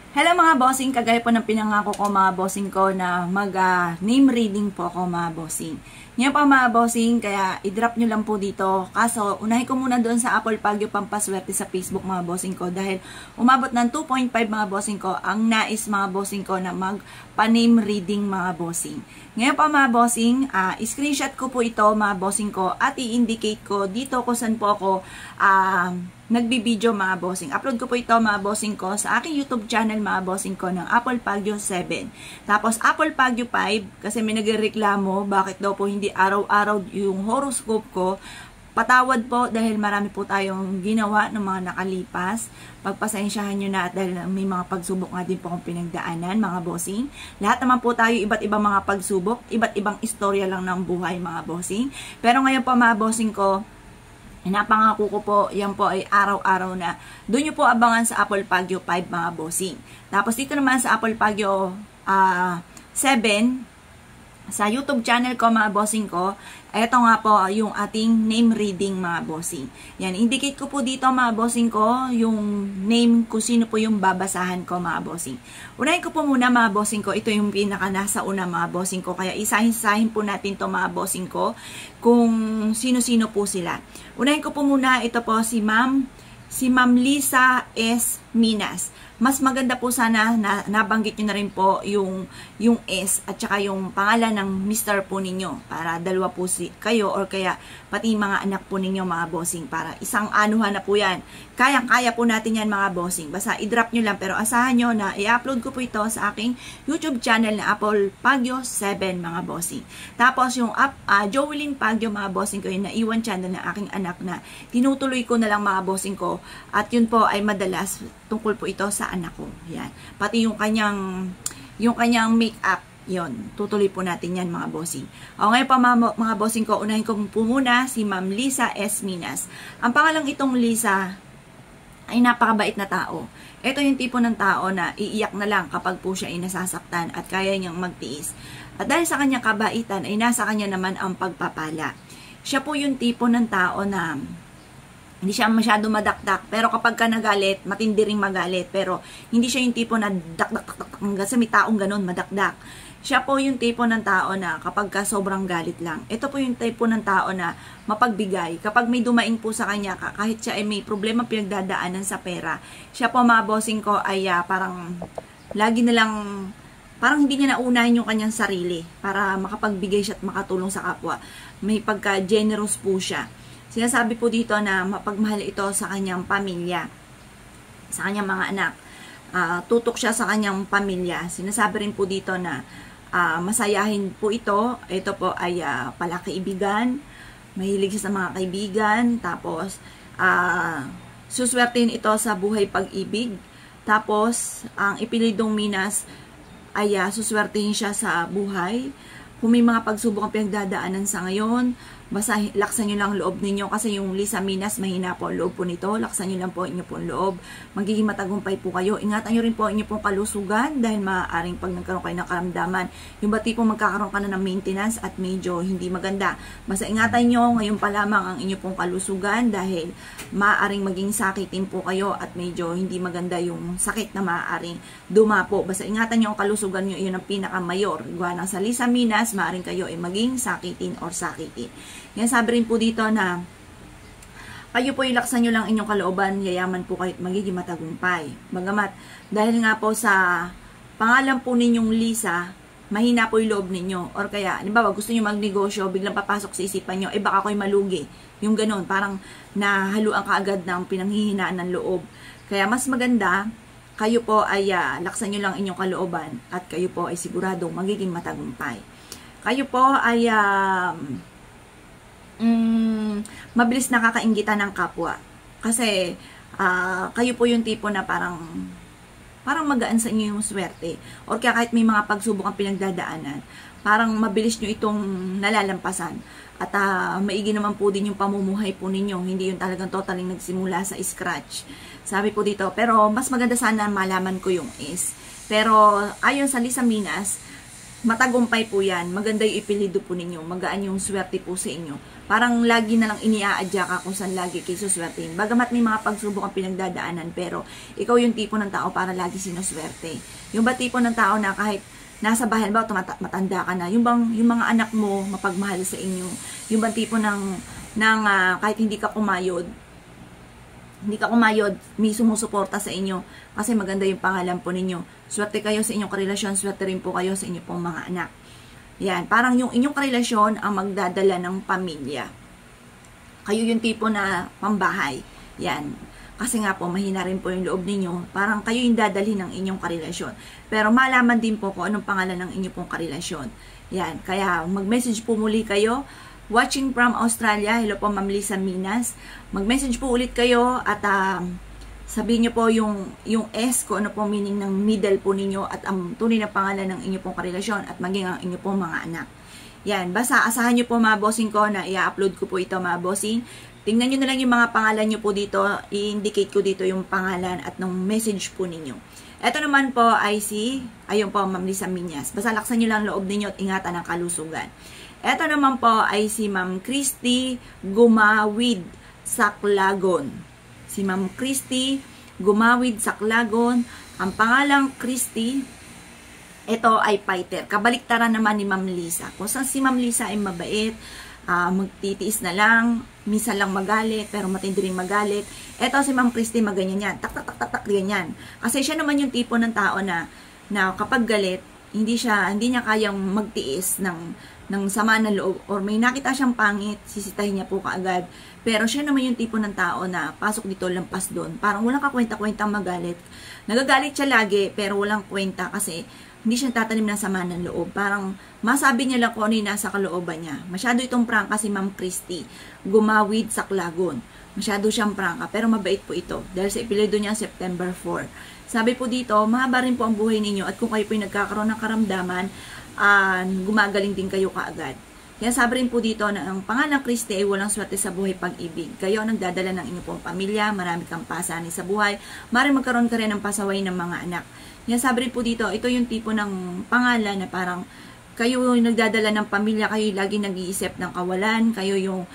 Hello mga bossing, kagaya po ng pinangako ko mga bossing ko na mag-name reading po ako mga bossing. Ngayon pa mga bossing, kaya i-drop nyo lang po dito. Kaso, unahin ko muna doon sa Apple Pagyo Pampaswerte sa Facebook mga bossing ko dahil umabot ng 2.5 mga bossing ko ang nais mga bossing ko na mag-name reading mga bossing. Ngayon pa mga bossing, screenshot ko po ito mga bossing ko at i-indicate ko dito kung saan po ako nagbibideo mga bossing. Upload ko po ito mga bossing ko sa aking YouTube channel mga bossing ko ng Apple Pagyo 7. Tapos Apple Pagyo 5 kasi may nagreklamo bakit daw po hindi araw-araw yung horoscope ko. Patawad po dahil marami po tayong ginawa ng mga nakalipas. Pagpasensyahan nyo na dahil may mga pagsubok nga din po akong pinagdaanan mga bossing. Lahat naman po tayo iba't ibang mga pagsubok, iba't ibang istorya lang ng buhay mga bossing. Pero ngayon po mga bossing ko, napangako ko po, yan po ay araw-araw na. Doon nyo po abangan sa Apple Pagyo 5 mga bossing. Tapos dito naman sa Apple Pagyo 7, sa YouTube channel ko mga bossing ko, ito nga po yung ating name reading mga bossing. Yan, indicate ko po dito mga bossing ko, yung name kung sino po yung babasahan ko mga bossing. Unahin ko po muna mga bossing ko, ito yung pinaka nasa una mga bossing ko, kaya isahin-sahin po natin to mga bossing ko, kung sino-sino po sila. Unahin ko po muna, ito po si Ma'am Lisa S. Minas. Mas maganda po sana na nabanggit nyo na rin po yung S at saka yung pangalan ng Mr. po ninyo para dalawa po kayo or kaya pati mga anak po ninyo mga bossing para isang anuhan na po yan. Kayang-kaya po natin yan mga bossing. Basta i-drop nyo lang pero asahan nyo na i-upload ko po ito sa aking YouTube channel na Apple Pagyo 7 mga bossing. Tapos yung Joelyn Pagyo mga bossing ko yung naiwan channel ng aking anak na tinutuloy ko na lang mga bossing ko at yun po ay madalas tungkol po ito sa anak ko. Yan. Pati yung kanyang make-up, yon. Tutuloy po natin yan mga bossing. O ngayon pa mga bossing ko, unahin ko po muna si Ma'am Lisa S. Minas. Ang pangalang itong Lisa ay napakabait na tao. Ito yung tipo ng tao na iiyak na lang kapag po siya ay nasasaktan at kaya niyang magtiis. At dahil sa kanyang kabaitan ay nasa kanya naman ang pagpapala. Siya po yung tipo ng tao na hindi siya masyado madakdak, pero kapag ka nagalit, matindi ring magalit, pero hindi siya yung tipo na dak-dak-dak-dak, kasi may taong ganun, madakdak. Siya po yung tipo ng tao na kapag ka sobrang galit lang. Ito po yung tipo ng tao na mapagbigay. Kapag may dumaing po sa kanya, kahit siya ay may problema pinagdadaanan sa pera, siya po mga bossing ko ay parang lagi na lang, parang hindi niya naunahin yung kanyang sarili para makapagbigay siya at makatulong sa kapwa. May pagka-generous po siya. Sinasabi po dito na mapagmahal ito sa kanyang pamilya, sa kanyang mga anak. Tutok siya sa kanyang pamilya. Sinasabi rin po dito na masayahin po ito. Ito po ay palakaibigan. Mahilig siya sa mga kaibigan. Tapos, suswertein ito sa buhay pag-ibig. Tapos, ang ipilidong Minas ay suswertein siya sa buhay. Kung may mga pagsubok ang pinagdadaanan sa ngayon, basta laksan nyo lang loob ninyo kasi yung Lisa Minas, mahina po ang loob po nito. Laksan nyo lang po inyo po ang loob. Magiging matagumpay po kayo. Ingatan nyo rin po inyo pong kalusugan dahil maaaring pag nagkaroon kayo ng karamdaman, yung bati po magkakaroon ka na ng maintenance at medyo hindi maganda. Basta ingatan nyo ngayon pa lamang ang inyo pong kalusugan dahil maaaring maging sakitin po kayo at medyo hindi maganda yung sakit na maaaring dumapo. Basta ingatan nyo ang kalusugan nyo, yun ang pinakamayor. Gawa ng sa Lisa Minas, maaaring kayo ay maging sakitin or sakitin. Yan, sabi rin po dito na kayo po ilaksan nyo lang inyong kalooban, yayaman po kayo at magiging matagumpay. Bagamat, dahil nga po sa pangalan po ninyong Lisa, mahina po yung loob ninyo. Or kaya, halimbawa, gusto nyo magnegosyo, biglang papasok sa isipan nyo, baka ako'y malugi. Yung ganun, parang nahaluan ka agad ng pinanghihinaan ng loob. Kaya mas maganda, kayo po ay laksan nyo lang inyong kalooban at kayo po ay siguradong magiging matagumpay. Kayo po ay mabilis nakakainggitan ng kapwa. Kasi kayo po yung tipo na parang magaan sa inyo yung swerte. Or kaya kahit may mga pagsubok ang pinagdadaanan, parang mabilis nyo itong nalalampasan. At maigi naman po din yung pamumuhay po ninyo. Hindi yung talagang totally nagsimula sa scratch. Sabi po dito, pero mas maganda sana malaman ko yung is. Pero ayon sa Lisa Minas, matagumpay po yan. Maganda yung ipilido po ninyo. Magaan yung swerte po sa inyo. Parang lagi na lang iniaadya ka kung saan lagi kayo suswertein. Bagamat may mga pagsubok ang pinagdadaanan, pero ikaw yung tipo ng tao para lagi sinuswerte. Yung ba tipo ng tao na kahit nasa bahay ba matanda ka na, yung mga anak mo mapagmahal sa inyo. Yung bang tipo ng kahit hindi ka kumayod, may sumusuporta sa inyo kasi maganda yung pangalan po ninyo. Swerte kayo sa inyong karelasyon, swerte rin po kayo sa inyong pong mga anak. Yan, parang yung inyong karelasyon ang magdadala ng pamilya. Kayo yung tipo na pambahay. Yan. Kasi nga po, mahina rin po yung loob ninyo. Parang kayo yung dadalhin ng inyong karelasyon. Pero malaman din po kung anong pangalan ng inyong pong karelasyon. Yan. Kaya mag-message po muli kayo. Watching from Australia. Hello po, Ma'am Lisa Minas. Mag-message po ulit kayo at sabihin nyo po yung S, kung ano po meaning ng middle po ninyo at ang tunay na pangalan ng inyo pong karelasyon at maging ang inyo pong mga anak. Yan, basta asahan nyo po mga bossing ko na i-upload ko po ito mga bossing. Tingnan nyo na lang yung mga pangalan nyo po dito, i-indicate ko dito yung pangalan at ng message po ninyo. Ito naman po ay ayun po, Ma'am Lisa Minas. Basta laksan nyo lang loob ninyo at ingatan ang kalusugan. Ito naman po ay si Ma'am Christy Gumawid Saklagon. Si Ma'am Christy Gumawid Saklagon. Ang pangalang Christy, ito ay fighter. Kabaliktaran naman ni Ma'am Lisa. Kung saan si Ma'am Lisa ay mabait, magtitiis na lang, minsan lang magalit, pero matindi rin magalit. Ito si Ma'am Christy maganyan yan. Tak, tak, tak, tak, tak, ganyan. Kasi siya naman yung tipo ng tao na kapag galit, hindi niya kayang magtiis ng sama ng loob or may nakita siyang pangit, sisitahin niya po kaagad. Pero siya naman yung tipo ng tao na pasok dito, lampas doon. Parang walang kakwenta-kwentang magalit. Nagagalit siya lagi, pero walang kwenta kasi hindi siya tatanim ng sama ng loob. Parang masabi niya lang kung ano yung nasa kalooban niya. Masyado itong prangka si Ma'am Christy Gumawid Saklagon. Masyado siyang prangka, pero mabait po ito. Dahil sa ipilido niya September 4. Sabi po dito, mahaba rin po ang buhay ninyo at kung kayo po yung nagkakaroon ng karamdaman, gumagaling din kayo kaagad. Kaya sabi rin po dito na ang pangalang Christy ay walang swerte sa buhay pag-ibig. Kayo ang nagdadala ng inyong pong pamilya, marami kang pasanin sa buhay, maaaring magkaroon ka rin ng pasaway ng mga anak. Kaya sabi rin po dito, ito yung tipo ng pangalan na parang kayo yung nagdadala ng pamilya, kayo lagi nag-iisip ng kawalan, kayo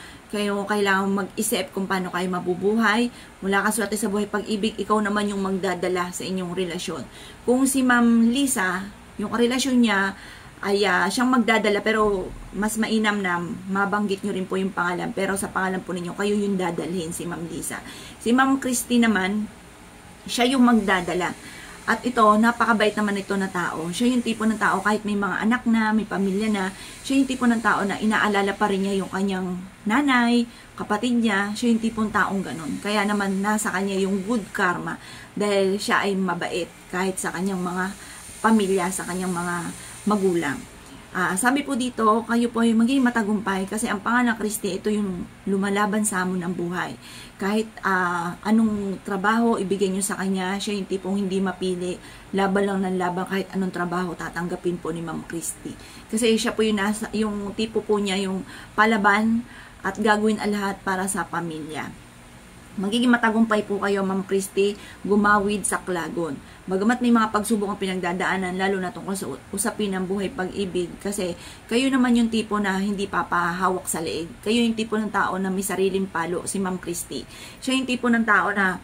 kailangan mag-isip kung paano kayo mabubuhay. Wala ka swerte sa buhay pag-ibig, ikaw naman yung magdadala sa inyong relasyon. Kung si Ma'am Lisa, yung relasyon niya ay siyang magdadala, pero mas mainam na mabanggit nyo rin po yung pangalan, pero sa pangalan po ninyo, kayo yung dadalhin, si Ma'am Lisa. Si Ma'am Christy naman, siya yung magdadala. At ito, napakabait naman ito na tao. Siya yung tipo ng tao, kahit may mga anak na, may pamilya na, siya yung tipo ng tao na inaalala pa rin niya yung kanyang nanay, kapatid niya, siya yung tipong taong ganun. Kaya naman nasa kanya yung good karma dahil siya ay mabait kahit sa kanyang mga pamilya, sa kanyang mga magulang. Sabi po dito, kayo po ay maging matagumpay kasi ang pangalan Christy, ito yung lumalaban sa hamon ng buhay. Kahit anong trabaho ibigay nyo sa kanya, siya yung tipong hindi mapili, laban lang ng laban, kahit anong trabaho tatanggapin po ni Ma'am Christy. Kasi siya po yung tipo po niya, yung palaban at gagawin ang lahat para sa pamilya. Magiging matagumpay po kayo, Ma'am Christy Gumawid Saklagon. Bagamat may mga pagsubok ang pinagdadaanan, lalo na tungkol sa usapin ng buhay pag-ibig, kasi kayo naman yung tipo na hindi papahawak sa leeg. Kayo yung tipo ng tao na may sariling palo, si Ma'am Christy. Siya yung tipo ng tao na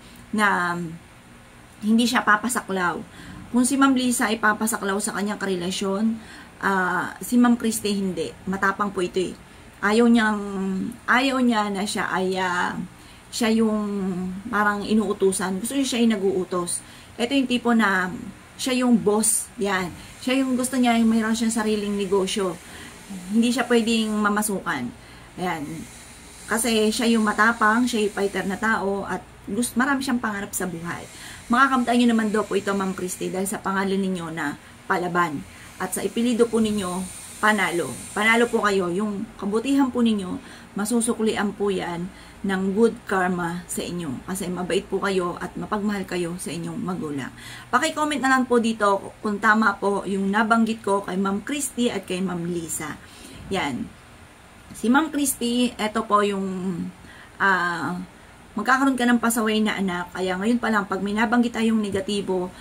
hindi siya papasaklaw. Kung si Ma'am Lisa ay papasaklaw sa kanyang karelasyon, si Ma'am Christy hindi. Matapang po ito eh. Ayaw niya na siya ay siya yung parang inuutusan. Gusto niya siya ay nag-uutos. Ito yung tipo na siya yung boss. Yan. Siya yung gusto niya, yung mayroon siyang sariling negosyo. Hindi siya pwedeng mamasukan. Ayan. Kasi siya yung matapang, siya yung fighter na tao, at marami siyang pangarap sa buhay. Makakamtaan nyo naman daw po ito, Ma'am Christy, dahil sa pangalan ninyo na Palaban. At sa ipilido po ninyo, Panalo. Panalo po kayo. Yung kabutihan po ninyo, masusuklian po yan ng good karma sa inyo. Kasi mabait po kayo at mapagmahal kayo sa inyong magulang. Paki-comment na lang po dito kung tama po yung nabanggit ko kay Ma'am Christy at kay Ma'am Lisa. Yan. Si Ma'am Christy, eto po yung magkakaroon ka ng pasaway na anak. Kaya ngayon pa lang, pag may nabanggit tayong negatibo,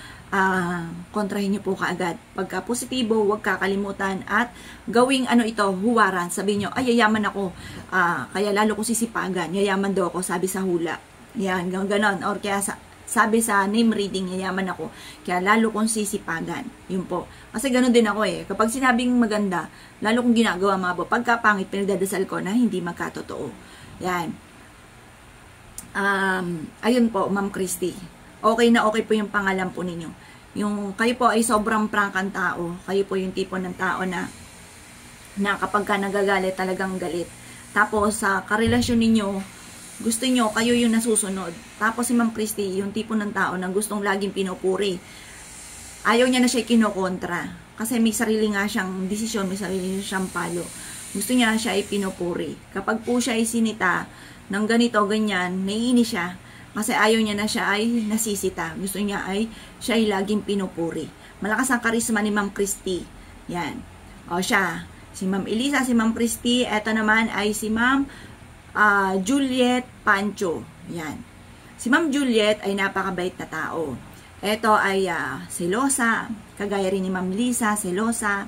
kontrahin nyo po kaagad. Pagka positibo, huwag kakalimutan at gawing huwaran. Sabihin nyo, ay yayaman ako, kaya lalo ko sisipagan, yayaman daw ako, sabi sa hula. Yan, ganon. Or kaya sabi sa name reading, yayaman ako, kaya lalo kong sisipagan. Yun po. Kasi ganon din ako eh. Kapag sinabing maganda, lalo kong ginagawa mga bo. Pagka pangit, pinagdadasal ko na hindi magkatotoo. Yan. Ayun po, Ma'am Christy. Okay na okay po yung pangalan po ninyo. Yung kayo po ay sobrang prangkang tao. Kayo po yung tipo ng tao na kapag ka nagagalit, talagang galit. Tapos sa karelasyon ninyo, gusto nyo, kayo yung nasusunod. Tapos si Ma'am Christy, yung tipo ng tao na gustong laging pinupuri. Ayaw niya na siya kinokontra. Kasi may sarili nga siyang desisyon, may sarili siyang palo. Gusto niya siya ay pinupuri. Kapag po siya ay sinita ng ganito, ganyan, naiinis siya. Kasi ayaw niya na siya ay nasisita. Gusto niya ay siya ay laging pinupuri. Malakas ang karisma ni Ma'am Christy. Yan. O siya. Si Ma'am Elisa, si Ma'am Christy. Ito naman ay si Ma'am Juliet Pancho. Yan. Si Ma'am Juliet ay napakabait na tao. Ito ay selosa. Kagaya rin ni Ma'am Lisa, selosa.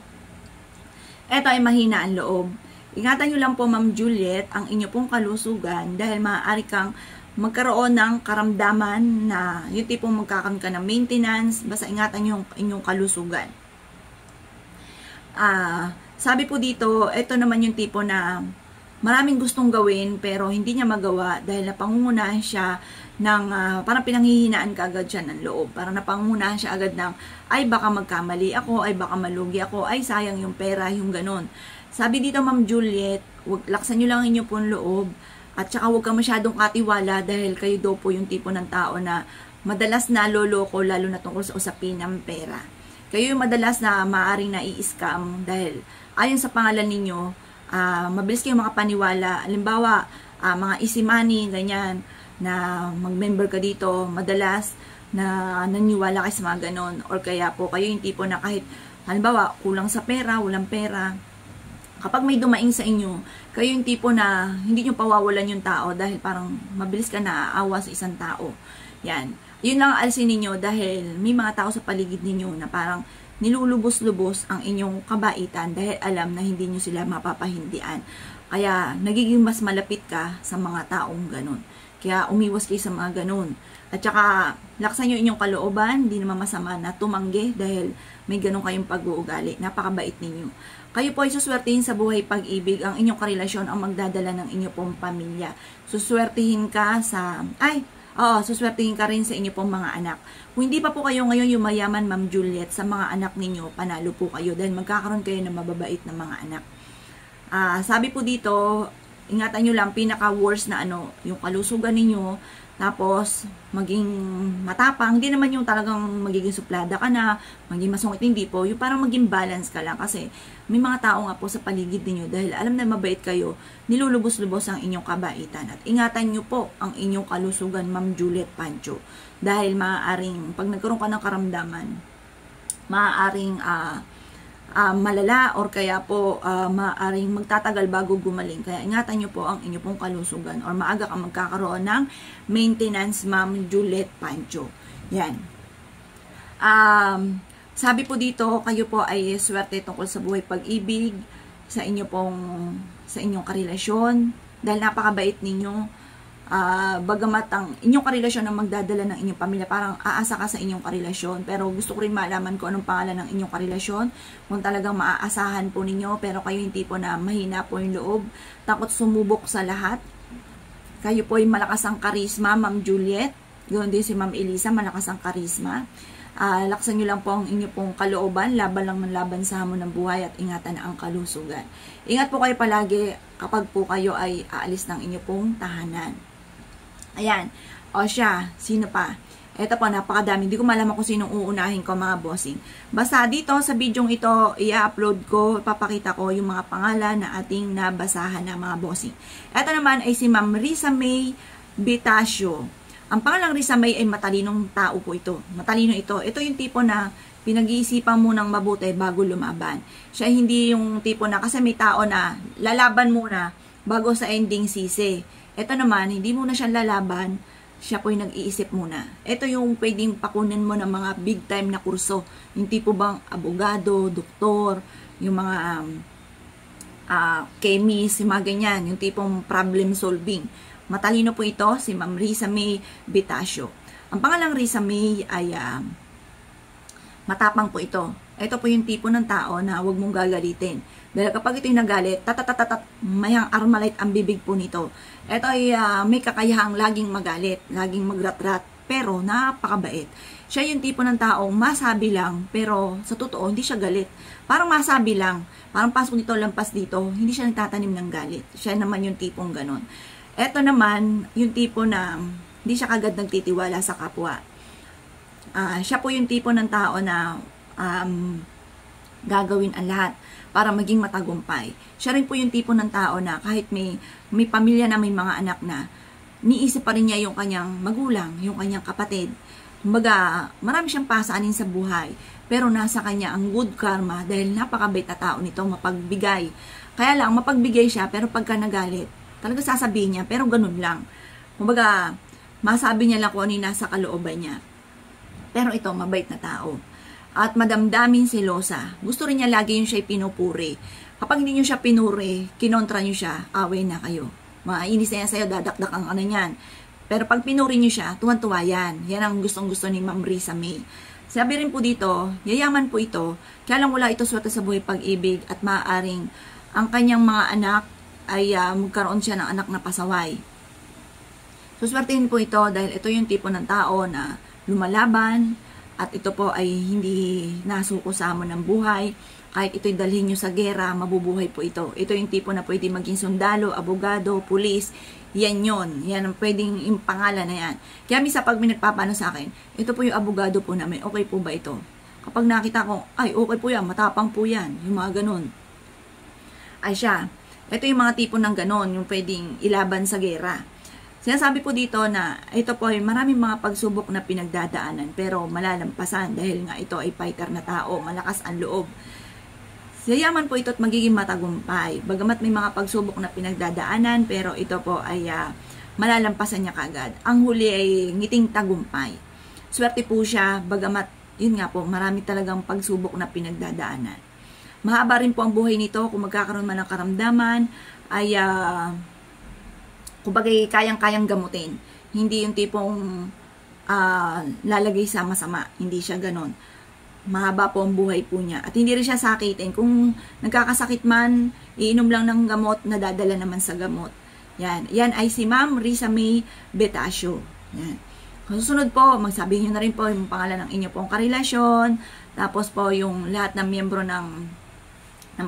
Ito ay mahina ang loob. Ingatan nyo lang po Ma'am Juliet ang inyo pong kalusugan dahil maaari kang magkaroon ng karamdaman na yung tipong magkakaroon ka ng maintenance, basta ingatan yung inyong kalusugan. Sabi po dito, ito naman yung tipo na maraming gustong gawin pero hindi niya magawa dahil napangungunahan siya ng, parang pinanghihinaan ka agad siya ng loob. Parang napangungunahan siya agad ng, ay baka magkamali ako, ay baka malugi ako, ay sayang yung pera, yung ganon. Sabi dito Ma'am Juliet, laksan nyo lang inyo pong loob. At saka huwag ka masyadong katiwala dahil kayo daw po yung tipo ng tao na madalas na loloko lalo na tungkol sa usapin ng pera. Kayo yung madalas na maaaring nai-scam dahil ayon sa pangalan ninyo, mabilis kayong makapaniwala. Halimbawa, mga easy money, ganyan, na mag-member ka dito, madalas na naniwala kayo sa mga ganon. Or kaya po kayo yung tipo na kahit, halimbawa, kulang sa pera, walang pera, kapag may dumaing sa inyo, kayo yung tipo na hindi nyo pawawalan yung tao dahil parang mabilis ka na aawa sa isang tao. Yan. Yun lang alisin ninyo dahil may mga tao sa paligid ninyo na parang nilulubos-lubos ang inyong kabaitan dahil alam na hindi nyo sila mapapahindian. Kaya nagiging mas malapit ka sa mga taong ganun. Kaya umiwas kayo sa mga ganun. At saka laksan nyo inyong kalooban, hindi naman masama na tumanggi dahil may ganun kayong pag-uugali. Napakabait ninyo. Kayo po ay suswertihin sa buhay pag-ibig. Ang inyong karelasyon ang magdadala ng inyong pong pamilya. Suswertihin ka sa... suswertihin ka rin sa inyong pong mga anak. Kung hindi pa po kayo ngayon yumayaman, Ma'am Juliet, sa mga anak ninyo, panalo po kayo dahil magkakaroon kayo ng mababait na mga anak. Sabi po dito, ingatan nyo lang, pinaka-worst na yung kalusugan ninyo, tapos maging matapang, hindi naman yung talagang magiging suplada ka na, maging masungit, hindi po, yung parang maging balance ka lang kasi may mga tao nga po sa paligid niyo dahil alam na mabait kayo, nilulubos-lubos ang inyong kabaitan at ingatan nyo po ang inyong kalusugan, Ma'am Juliet Pancho, dahil maaaring, pag nagkaroon ka ng karamdaman, maaaring malala or kaya po maaaring magtatagal bago gumaling. Kaya ingatan nyo po ang inyo pong kalusugan or maaga kang magkakaroon ng maintenance, Ma'am Juliet Pancho. Yan. Sabi po dito, kayo po ay swerte tungkol sa buhay pag-ibig, sa inyong karelasyon, dahil napakabait ninyo. Bagamat ang inyong karelasyon ang magdadala ng inyong pamilya, parang aasa ka sa inyong karelasyon, pero gusto ko rin malaman kung anong pangalan ng inyong karelasyon, kung talagang maaasahan po ninyo, pero kayo yung tipo na mahina po yung loob, takot sumubok sa lahat. Kayo po ay malakas ang karisma, Ma'am Juliet, ganoon din si Ma'am Elisa, malakas ang karisma. Laksan nyo lang po ang inyong pong kalooban, laban lang ng laban sa hamon ng buhay at ingatan ang kalusugan. Ingat po kayo palagi kapag po kayo ay aalis ng inyong pong tahanan. Ayan. O siya, sino pa? Ito po, napakadami. Hindi ko malaman kung sinong uunahin ko, mga bossing. Basta dito, sa video ito, i-upload ko, papakita ko yung mga pangalan na ating nabasahan na mga bossing. Ito naman ay si Ma'am Risa May Bitasio. Ang pangalang Risa May ay matalinong tao po ito. Matalino ito. Ito yung tipo na pinag-iisipan mo ng mabuti bago lumaban. Siya hindi yung tipo na, kasi may tao na lalaban muna bago sa ending sisi. Ito naman, hindi muna siya lalaban, siya po yung nag-iisip muna. Ito yung pwedeng pakunin mo ng mga big time na kurso. Yung tipo bang abogado, doktor, yung mga chemist, yung mga ganyan, yung tipong problem solving. Matalino po ito, si Ma'am Risa May Betacio. Ang pangalang Risa May ay matapang po ito. Ito po yung tipo ng tao na huwag mong gagalitin. Dahil kapag ito yung nagalit, mayang Armalite ang bibig po nito. Ito ay may kakayahang laging magalit, laging magrat-rat, pero napakabait. Siya yung tipo ng taong masabi lang, pero sa totoo, hindi siya galit. Parang masabi lang, parang pasok dito, lampas dito, hindi siya nagtatanim ng galit. Siya naman yung tipong ganon. Ito naman, yung tipo na hindi siya kagad nagtitiwala sa kapwa. Siya po yung tipo ng tao na gagawin ang lahat para maging matagumpay. Siya rin po yung tipo ng tao na kahit may pamilya na, may mga anak na, niisip pa rin niya yung kanyang magulang, yung kanyang kapatid. Kumbaga, marami siyang pasanin sa buhay, pero nasa kanya ang good karma dahil napakabait na tao nito, mapagbigay. Kaya lang, mapagbigay siya, pero pagka nagalit, talaga sasabihin niya, pero ganun lang. Kumbaga, masabi niya lang kung ano yung nasa kalooban niya. Pero ito, mabait na tao. At madamdamin selosa. Gusto rin niya lagi yung siya pinupuri. Kapag hindi nyo siya pinuri, kinontra nyo siya, away na kayo. Mainis na yan sa'yo, dadakdak ang ano niyan. Pero pag pinuri nyo siya, tuwan-tuwa yan. Yan ang gustong-gusto ni Ma'am Risa May. Sabi rin po dito, yayaman po ito, kaya lang wala ito swerte sa buhay pag-ibig at maaaring ang kanyang mga anak ay magkaroon siya ng anak na pasaway. So, swertehin po ito dahil ito yung tipo ng tao na lumalaban, at ito po ay hindi nasuko sa hamon ng buhay. Kahit ito'y dalhin nyo sa gera, mabubuhay po ito. Ito yung tipo na pwede maging sundalo, abogado, pulis. Yan yon. Yan ang pwedeng yung pangalan na yan. Kaya misa pag may nagpapano sa akin, ito po yung abogado po namin. Okay po ba ito? Kapag nakita ko, ay okay po yan, matapang po yan. Yung mga ganon. Ay siya. Ito yung mga tipo ng ganon, yung pwedeng ilaban sa gera. Sinasabi po dito na ito po ay maraming mga pagsubok na pinagdadaanan pero malalampasan dahil nga ito ay fighter na tao, malakas ang loob. Sayaman po ito at magiging matagumpay. Bagamat may mga pagsubok na pinagdadaanan pero ito po ay malalampasan niya kagad. Ang huli ay ngiting tagumpay. Swerte po siya, bagamat yun nga po, marami talagang pagsubok na pinagdadaanan. Mahaba rin po ang buhay nito kung magkakaroon man ng karamdaman ay kumbaga kayang-kayang gamutin. Hindi yung tipong lalagay sa masama. Hindi siya ganon. Mahaba po ang buhay po niya. At hindi rin siya sakitin. Kung nagkakasakit man, iinom lang ng gamot, nadadala naman sa gamot. Yan. Yan ay si Ma'am Risa May Betacio. Yan. Susunod po, magsabi niyo na rin po yung pangalan ng inyo pong karelasyon. Tapos po yung lahat ng miyembro ng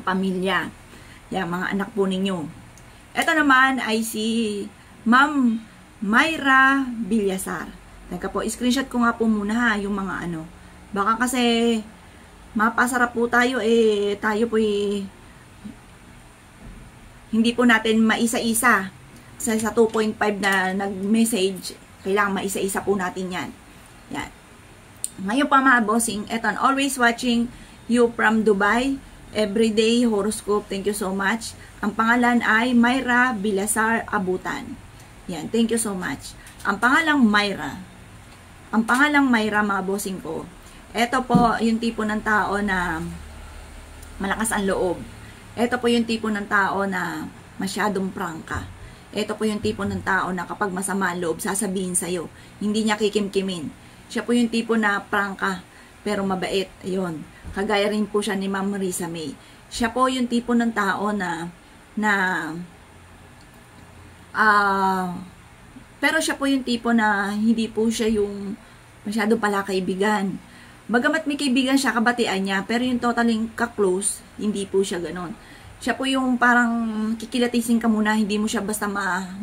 pamilya. Yan, mga anak po ninyo. Ito naman ay si Ma'am Myra Villasar. Teka po, screenshot ko nga po muna ha, yung mga ano. Baka kasi mapasarap po tayo tayo po hindi po natin maisa-isa. Sa 2.5 na nag-message, kailangan maisa-isa po natin yan. Yan. Ngayon pa mga bossing, eto, always watching you from Dubai. Everyday horoscope. Thank you so much. Ang pangalan ay Myra Villasar Abutan. Yan. Thank you so much. Ang pangalang Myra. Ang pangalang Myra, mga bossing ko. Ito po yung tipo ng tao na malakas ang loob. Ito po yung tipo ng tao na masyadong prangka. Ito po yung tipo ng tao na kapag masama ang loob, sasabihin sa'yo. Hindi niya kikimkimin. Siya po yung tipo na prangka, pero mabait. Ayun. Kagaya rin po siya ni Ma'am Risa May. Siya po yung tipo ng tao pero siya po yung tipo na hindi po siya yung masyadong pala kaibigan. Bagamat may kaibigan siya, kabatian niya, pero yung totaling ka-close, hindi po siya ganon. Siya po yung parang kikilatisin ka muna, hindi mo siya basta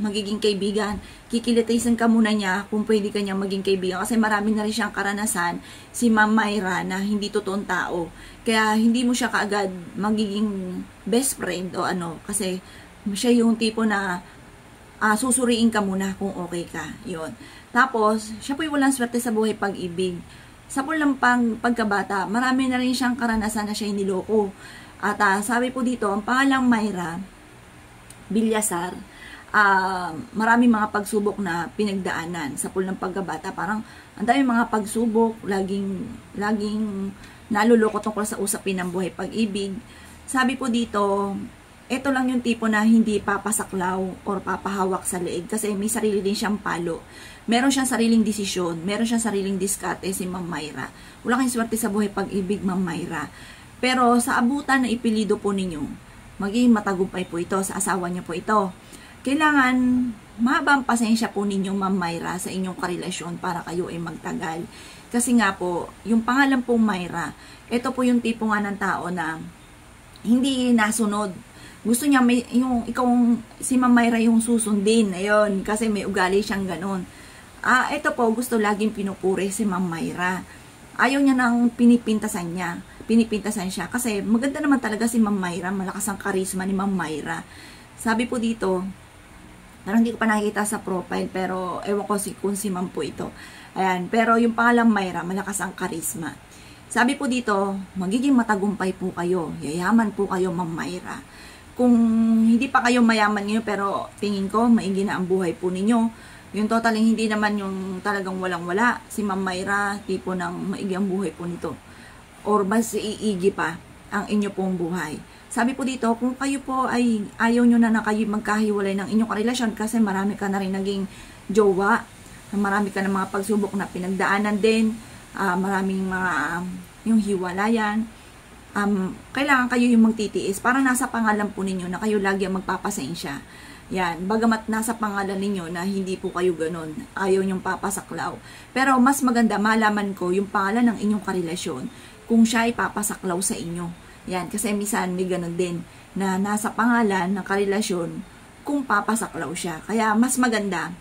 magiging kaibigan. Kikilatisin ka muna niya kung pwede ka niya maging kaibigan. Kasi marami na rin siyang karanasan, si Ma'am Myra, na hindi totoong tao. Kaya hindi mo siya kaagad magiging best friend o ano. Kasi siya yung tipo na susuriin ka muna kung okay ka. Yun. Tapos, siya po yung walang swerte sa buhay pag-ibig. Sa pulang pagkabata, marami na rin siyang karanasan na siya niloko. At sabi po dito, ang pangalang Myra Villasar maraming mga pagsubok na pinagdaanan sa pool ng pagkabata. Parang ang dami mga pagsubok, laging naluloko tungkol sa usapin ng buhay pag-ibig. Sabi po dito, ito lang yung tipo na hindi papasaklaw or papahawak sa leeg kasi may sarili din siyang palo. Meron siyang sariling desisyon, meron siyang sariling diskarte si Ma'am Myra. Wala kayong swerte sa buhay pag-ibig, Ma'am Myra. Pero sa abutan na ipilido po ninyo, magiging matagumpay po ito sa asawa niyo po ito. Kailangan mahabang pasensya po ninyo, Ma'am Myra, sa inyong karelasyon para kayo ay magtagal. Kasi nga po, yung pangalan pong Myra, ito po yung tipo nga ng tao na hindi nasunod. Gusto niya si Ma'am Myra yung susundin, ayun, kasi may ugali siyang ganun. Ito po, gusto laging pinupuri si Ma'am Myra. Ayaw niya nang pinipintasan siya, kasi maganda naman talaga si Ma'am Myra, malakas ang karisma ni Ma'am Myra. Sabi po dito, parang hindi ko pa nakikita sa profile, pero ewan ko kung si Ma'am po ito. Ayan, pero yung pangalang Myra, malakas ang karisma. Sabi po dito, magiging matagumpay po kayo, yayaman po kayo, Ma'am Myra. Kung hindi pa kayo mayaman ngayon, pero tingin ko, maigi na ang buhay po ninyo. Yung totaling hindi naman yung talagang walang-wala. Si Ma'am Myra, tipo ng maigi ang buhay po nito. Or mas iigi pa ang inyo pong buhay. Sabi po dito, kung kayo po ay ayaw nyo na kayo magkahiwalay ng inyong karelasyon kasi marami ka na rin naging jowa, marami ka na mga pagsubok na pinagdaanan din, maraming mga yung hiwalayan, kailangan kayo yung magtitiis. Parang nasa pangalan po ninyo na kayo lagi ang magpapasensya. Yan, bagamat nasa pangalan ninyo na hindi po kayo ganun, ayaw nyong papasaklaw. Pero mas maganda malaman ko yung pangalan ng inyong karelasyon kung siya ay papasaklaw sa inyo. Yan, kasi minsan may ganun din na nasa pangalan ng karelasyon kung papasaklaw siya. Kaya mas maganda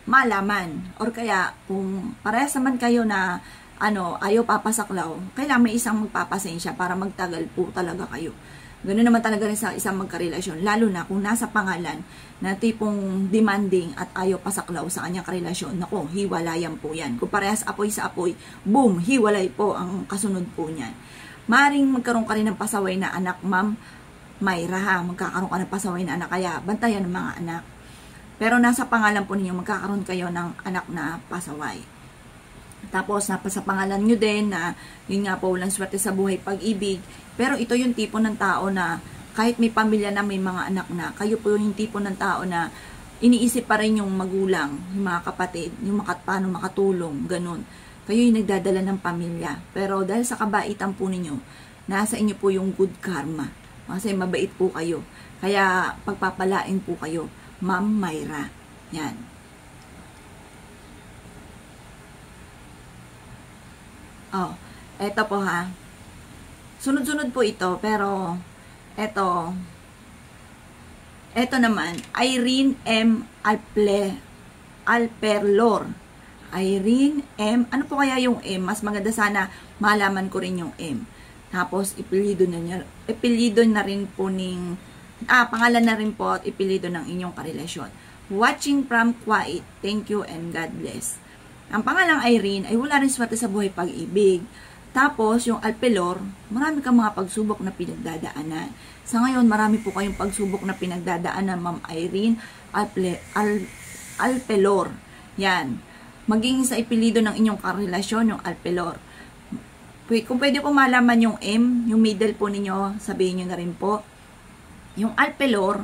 malaman, or kaya kung parehas naman kayo na ayaw papasaklaw, kailangan may isang magpapasensya para magtagal po talaga kayo. Ganoon naman talaga rin sa isang magkarelasyon, lalo na kung nasa pangalan na tipong demanding at ayaw pasaklaw sa kanyang karelasyon. Nako, hiwalayan po yan. Kung parehas apoy sa apoy, boom, hiwalay po ang kasunod po niyan. Maring magkaroon ka rin ng pasaway na anak, Ma'am Myra, ha? Magkakaroon ka ng pasaway na anak, kaya bantayan ng mga anak. Pero nasa pangalan po ninyo, magkakaroon kayo ng anak na pasaway. Tapos, sa pangalan nyo din na, yun nga po, walang swerte sa buhay pag-ibig. Pero ito yung tipo ng tao na, kahit may pamilya na, may mga anak na, kayo po yung tipo ng tao na, iniisip pa rin yung magulang, yung mga kapatid, yung paano makatulong, ganun. Kayo yung nagdadala ng pamilya. Pero dahil sa kabaitan po ninyo, nasa inyo po yung good karma. Kasi mabait po kayo. Kaya, pagpapalain po kayo, Ma'am Myra. Yan. Eto po ha. Sunod-sunod po ito, pero eto naman, Irene M. Alperlor. Irene M. Ano po kaya yung M? Mas maganda sana malaman ko rin yung M. Tapos, ipilido na rin po pangalan na rin po at ipilido ng inyong karelasyon. Watching from Kuwait. Thank you and God bless. Ang pangalang Irene ay wala rin swerte sa buhay pag-ibig. Tapos, yung Alpelor, marami kang mga pagsubok na pinagdadaanan. Sa ngayon, marami po kayong pagsubok na pinagdadaanan, Ma'am Irene Alpelor. Yan. Maging sa ipilido ng inyong karelasyon, yung Alpelor. Kung pwede po malaman yung M, yung middle po ninyo, sabihin nyo na rin po. Yung Alpelor,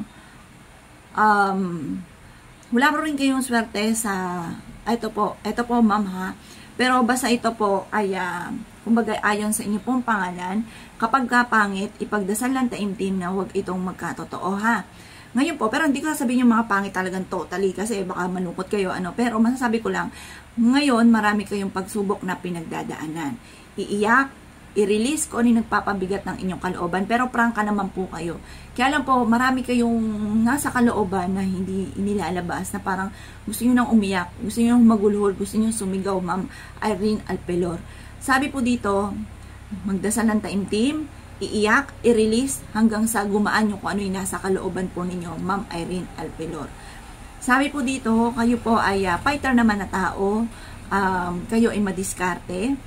wala po rin kayong swerte sa ito po, Ma'am, ha. Pero basta ito po ay kumbaga ayon sa inyo pong pangalan, kapag kapangit, ipagdasal lang taimtim na huwag itong magkatotoo, ha. Ngayon po, pero hindi ko sasabihin yung mga pangit talagang totally kasi baka malungkot kayo, pero masasabi ko lang, ngayon marami kayong pagsubok na pinagdadaanan. Iiyak, i-release ko ano yung nagpapabigat ng inyong kalooban, pero prangka naman po kayo. Kaya lang po, marami kayong nasa kalooban na hindi inilalabas, na parang gusto nyo nang umiyak, gusto nyo nang magulhol, gusto nyo sumigaw, Ma'am Irene Alpelor. Sabi po dito, magdasal ng taimtim, iiyak, i-release, hanggang sa gumaan yung kung ano yung nasa kalooban po ninyo, Ma'am Irene Alpelor. Sabi po dito, kayo po ay fighter naman na tao, kayo ay madiskarte,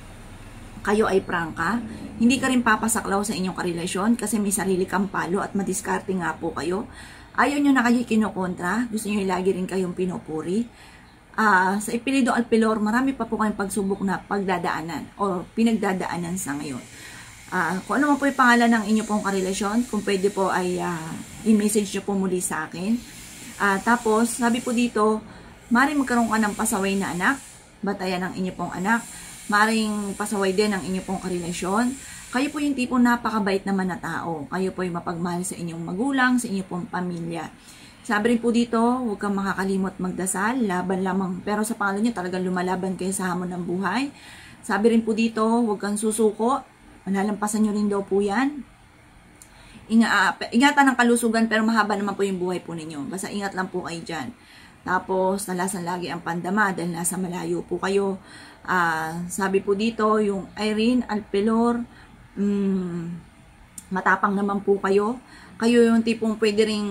kayo ay prangka. Hindi ka rin papasaklaw sa inyong karelasyon kasi may sarili kang palo at madiskarte nga po kayo. Ayaw nyo na kayo kinukontra, gusto nyo lagi rin kayong pinupuri. Sa Ipilido Alpilor, marami pa po kayong pagsubok na pagdadaanan o pinagdadaanan sa ngayon. Kung ano man po yung pangalan ng inyo pong karelasyon, kung pwede po ay i-message nyo po muli sa akin. Tapos, sabi po dito, maaaring magkaroon ka ng pasaway na anak, batayan ng inyo pong anak, maaaring pasaway din ng inyo pong karelasyon. Kayo po yung tipong napakabait naman na tao. Kayo po yung mapagmahal sa inyong magulang, sa inyong pong pamilya. Sabi rin po dito, huwag kang makakalimot magdasal, laban lamang. Pero sa pangalan niyo, talagang lumalaban kayo sa hamon ng buhay. Sabi rin po dito, huwag kang susuko. Malalampasan nyo rin daw po yan. Ingatan ng kalusugan, pero mahaba naman po yung buhay po ninyo. Basta ingat lang po kayo dyan. Tapos, nalasan lagi ang pandama dahil nasa malayo po kayo. Sabi po dito, yung Irene Alpilor, matapang naman po kayo. Kayo yung tipong pwede ring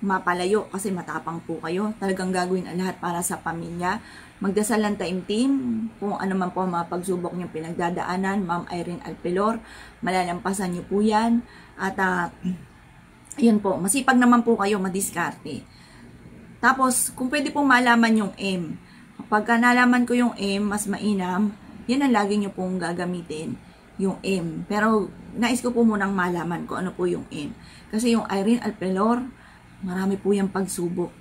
mapalayo kasi matapang po kayo. Talagang gagawin ang lahat para sa pamilya. Magdasal lang taimtim kung ano man po ang mga pagsubok nyo pinagdadaanan. Ma'am Irene Alpilor, malalampasan nyo po yan. At yun po, masipag naman po kayo, madiskarte. Tapos, kung pwede pong malaman yung M. Pagka nalaman ko yung M, mas mainam, yan ang lagi nyo pong gagamitin, yung M. Pero, nais ko po munang malaman kung ano po yung M. Kasi yung Irene Alpilor, marami po yung pagsubok.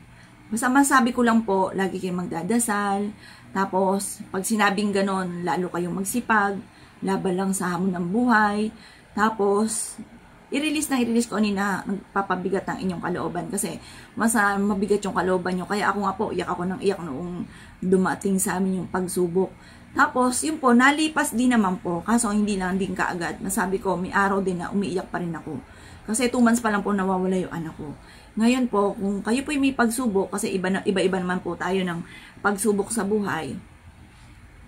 Basta masabi ko lang po, lagi kayong magdadasal. Tapos, pag sinabing ganon, lalo kayong magsipag, laban lang sa hamon ng buhay. Tapos, i-release ko na nagpapabigat ng inyong kalooban. Kasi, mas mabigat yung kalooban nyo. Kaya ako nga po, iyak ako ng iyak noong dumating sa amin yung pagsubok. Tapos, yun po, nalipas din naman po. Kaso, hindi lang din kaagad. Nasabi ko, may araw din na umiiyak pa rin ako. Kasi 2 months pa lang po nawawala yung anak ko. Ngayon po, kung kayo po may pagsubok, kasi iba-iba naman po tayo ng pagsubok sa buhay,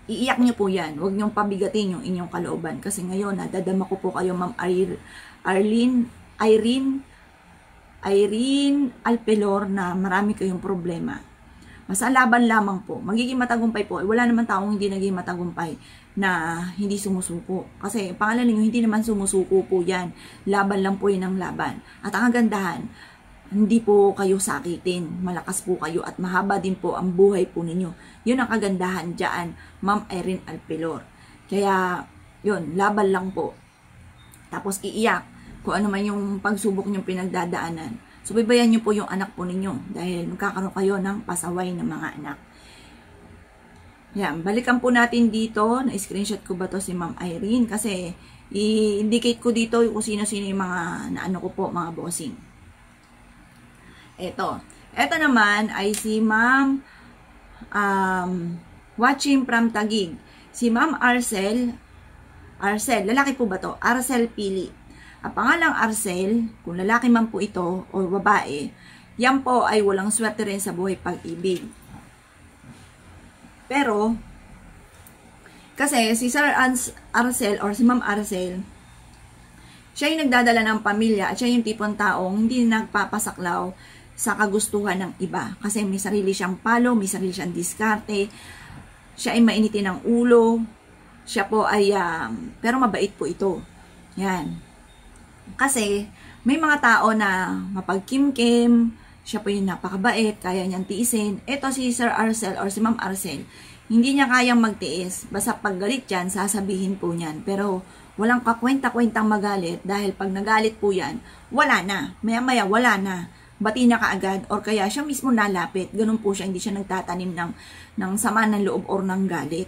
iiyak nyo po yan. Huwag nyong pabigatin yung inyong kalooban. Kasi ngayon, nadadama ko po kayo, Ma'am Irene Alpilor, na marami kayong problema. Basta laban lamang po. Magiging matagumpay po. Wala naman taong hindi naging matagumpay na hindi sumusuko. Kasi pangalan ninyo, hindi naman sumusuko po yan. Laban lang po yun ang laban. At ang kagandahan, hindi po kayo sakitin. Malakas po kayo at mahaba din po ang buhay po ninyo. Yun ang kagandahan dyan, Ma'am Irene Alpilor. Kaya, yun, laban lang po. Tapos iiyak kung ano man yung pagsubok nyong pinagdadaanan. Subaybayan nyo po yung anak po ninyo dahil magkakaroon kayo ng pasaway ng mga anak. Yan, balikan po natin dito. Na-screenshot ko ba to si Ma'am Irene? Kasi i-indicate ko dito kung sino-sino yung mga naano ko po, mga bossing. Ito naman ay si Ma'am watching from Taguig. Si Ma'am Arcel, lalaki po ba to? Arcel Pili. Ang pangalang Arcel, kung lalaki man po ito o babae, yan po ay walang swerte rin sa buhay pag-ibig. Pero, kasi si Sir Arcel or si Ma'am Arcel, siya yung nagdadala ng pamilya at siya yung tipong taong hindi nagpapasaklaw sa kagustuhan ng iba. Kasi may sarili siyang palo, may sarili siyang diskarte, siya ay mainitin ng ulo, siya po ay, pero mabait po ito. Yan. Kasi, may mga tao na mapagkimkim, siya po yung napakabait, kaya niyang tiisin. Ito si Sir Arcel or si Ma'am Arcel, hindi niya kayang magtiis. Basta pag galit yan, sasabihin po niyan. Pero, walang kakwenta-kwentang magalit dahil pag nagalit po yan, wala na. Maya-maya, wala na. Bati na kaagad or kaya siya mismo nalapit. Ganun po siya, hindi siya nagtatanim ng sama ng loob or ng galit.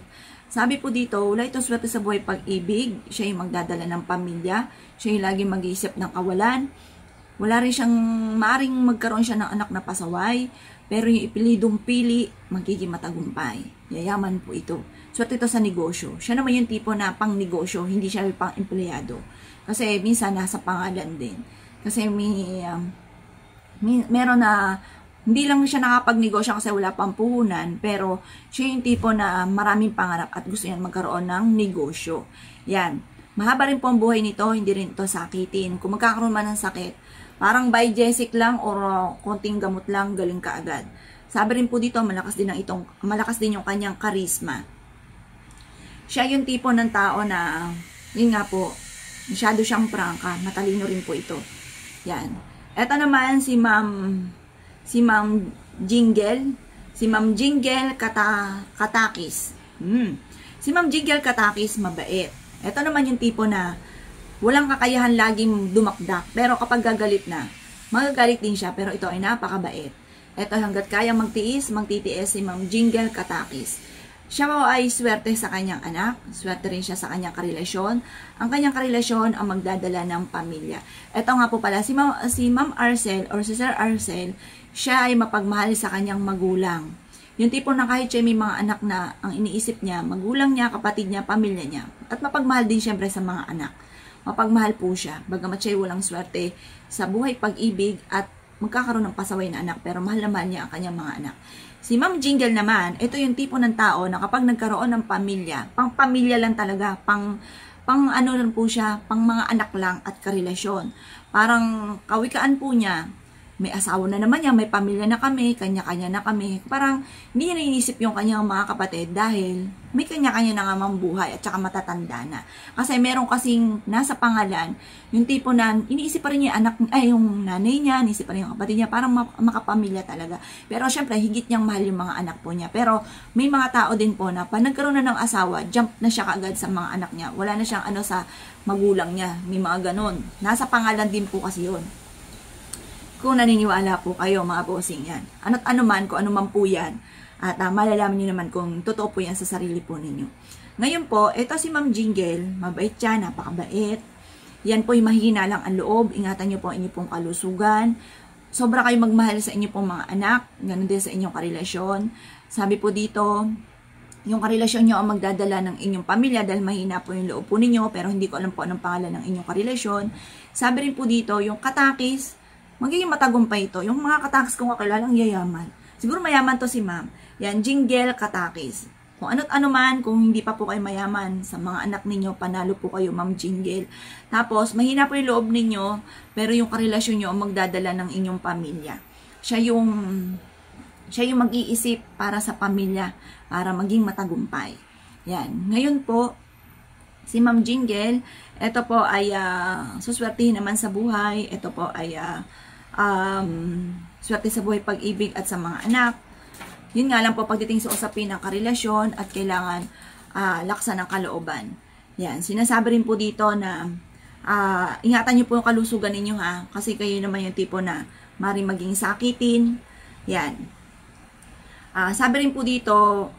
Sabi po dito, wala itong swerte sa buhay pag-ibig. Siya yung magdadala ng pamilya. Siya yung laging mag-iisip ng kawalan. Wala rin siyang, maaring magkaroon siya ng anak na pasaway. Pero yung ipilidong pili, magiging matagumpay. Yayaman po ito. Swerte ito sa negosyo. Siya naman yung tipo na pang negosyo, hindi siya pang empleyado. Kasi minsan nasa pangalan din. Kasi meron na, hindi lang siya nakapagnegosyo kasi wala pang puhunan, pero siya yung tipo na maraming pangarap at gusto niya magkaroon ng negosyo. Yan. Mahaba rin po ang buhay nito, hindi rin ito sakitin. Kung magkakaroon man ng sakit, parang biogesic lang or konting gamot lang, galing ka agad. Sabi rin po dito, malakas din yung kanyang charisma. Siya yung tipo ng tao na, yun nga po, masyado siyang prangka. Matalino rin po ito. Yan. Ito naman si Ma'am Jingle. Si Ma'am Jingle Katakis. Si Ma'am Jingle Katakis, mabait. Ito naman yung tipo na walang kakayahan laging dumakdak. Pero kapag gagalit na, magagalit din siya. Pero ito ay napakabait. Ito hanggat kayang magtitiis si Ma'am Jingle Katakis. Siya po ay swerte sa kanyang anak, swerte rin siya sa kanyang karelasyon. Ang kanyang karelasyon ang magdadala ng pamilya. Ito nga po pala, si Ma'am Arcel or si Sir Arcel, siya ay mapagmahal sa kanyang magulang. Yung tipo na kahit siya may mga anak na ang iniisip niya, magulang niya, kapatid niya, pamilya niya. At mapagmahal din siyempre sa mga anak. Mapagmahal po siya, bagamat siya walang swerte sa buhay pag-ibig at magkakaroon ng pasaway na anak, pero mahal na mahal niya ang kanyang mga anak. Si Ma'am Jingle naman, ito yung tipo ng tao na kapag nagkaroon ng pamilya, pang pamilya lang talaga, pang ano lang po siya, pang mga anak lang at karelasyon. Parang kawikaan po niya, may asawa na naman niya, may pamilya na kami, kanya-kanya na kami. Parang hindi niya naiisip yung kanyang mga kapatid dahil may kanya-kanya na nga mang buhay at saka matatanda na. Kasi meron kasing nasa pangalan, yung tipo na iniisip pa rin niya yung nanay niya, iniisip pa rin yung kapatid niya, parang makapamilya talaga. Pero syempre, higit niyang mahal yung mga anak po niya. Pero may mga tao din po na pag nagkaroon na ng asawa, jump na siya kaagad sa mga anak niya. Wala na siyang sa magulang niya. May mga ganon. Nasa pangalan din po kasi yun. Kung naniniwala po kayo mga bossing yan. Ano't ano man, kung ano man po yan. At malalaman niyo naman kung totoo po yan sa sarili po ninyo. Ngayon po, ito si Ma'am Jingle, mabait siya, napakabait. Yan po yung mahina lang ang loob. Ingatan niyo po ang inyong pong kalusugan. Sobra kayo magmahal sa inyong pong mga anak. Ganun din sa inyong karelasyon. Sabi po dito, yung karelasyon nyo ang magdadala ng inyong pamilya dahil mahina po yung loob po ninyo, pero hindi ko alam po anong pangalan ng inyong karelasyon. Sabi rin po dito, yung katakis, magiging matagumpay ito. Yung mga katakis kong kakilalang yayaman. Siguro mayaman to si Ma'am. Yan, Jingle Katakis. Kung ano't ano man, kung hindi pa po kayo mayaman sa mga anak ninyo, panalo po kayo, Ma'am Jingle. Tapos, mahina po yung loob ninyo, pero yung karelasyon nyo ang magdadala ng inyong pamilya. Siya yung mag-iisip para sa pamilya, para maging matagumpay. Yan. Ngayon po, si Ma'am Jingle, ito po ay suswertihin naman sa buhay. Ito po ay swerte sa buhay pag-ibig at sa mga anak. Yun nga lang po pagdating sa usapin ng karelasyon at kailangan laksan ng kalooban. Yan, sinasabi rin po dito na ingatan niyo po yung kalusugan ninyo ha, kasi kayo naman yung tipo na maring maging sakitin. Yan. Sabi rin po dito,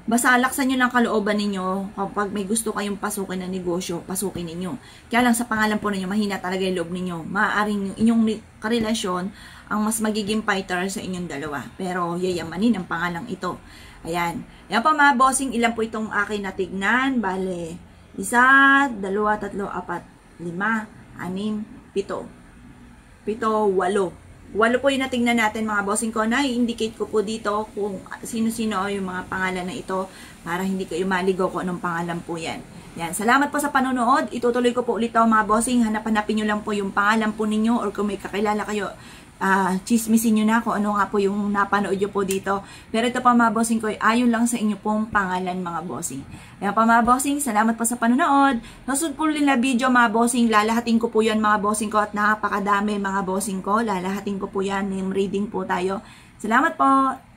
basta laksan nyo ng kalooban ninyo kapag may gusto kayong pasukin na negosyo, pasukin ninyo. Kaya lang sa pangalan po ninyo, mahina talaga yung loob ninyo. Maaaring inyong karelasyon ang mas magiging fighter sa inyong dalawa. Pero yayamanin ang pangalang ito. Ayan. Ayan pa mga bossing, ilan po itong akin natignan. Bale, 1, 2, 3, 4, 5, 6, 7, 8. 8 po yung natingnan natin mga bossing ko. Na-indicate ko po dito kung sino-sino yung mga pangalan na ito para hindi kayo maligaw kung anong pangalan po yan. Yan. Salamat po sa panonood. Itutuloy ko po ulit ito mga bossing. Hanap-hanapin nyo lang po yung pangalan po ninyo or kung may kakilala kayo, chismisin nyo na kung ano nga po yung napanood nyo po dito. Pero ito pa mga bossing ko, ayon lang sa inyo pong pangalan mga bossing. Kaya pa mga bossing, salamat po sa panonood. Nasunod po rin na video mga bossing, lalahatin ko po yan mga bossing ko at napakadami mga bossing ko. Lalahatin ko po yan, name reading po tayo. Salamat po!